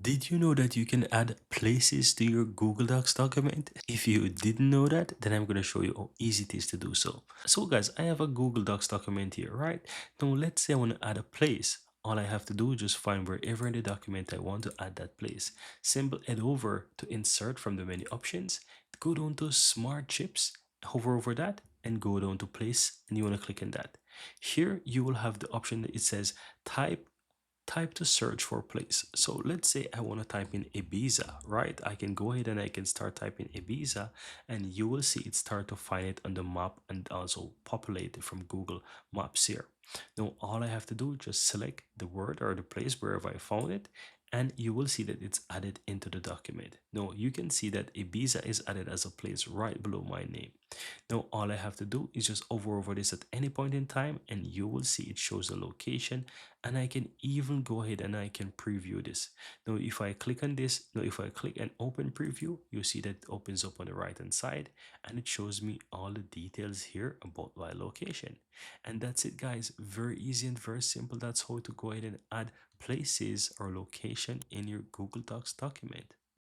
Did you know that you can add places to your Google Docs document? If you didn't know that, then I'm going to show you how easy it is to do so. So guys, I have a Google Docs document here, right? Now let's say I want to add a place. All I have to do is just find wherever in the document I want to add that place. Simple head over to insert from the menu options, go down to smart chips, hover over that and go down to place and you want to click on that. Here you will have the option that it says type to search for place. So let's say I want to type in Ibiza, right? I can go ahead and I can start typing Ibiza and you will see it start to find it on the map and also populate it from Google Maps here. Now all I have to do is just select the word or the place wherever I found it and you will see that it's added into the document. Now you can see that Ibiza is added as a place right below my name. Now all I have to do is just hover over this at any point in time and you will see it shows the location and I can even go ahead and I can preview this. Now if I click on this, now if I click and open preview, you see that it opens up on the right hand side and it shows me all the details here about my location. And that's it guys, very easy and very simple. That's how to go ahead and add places or location in your Google Docs document.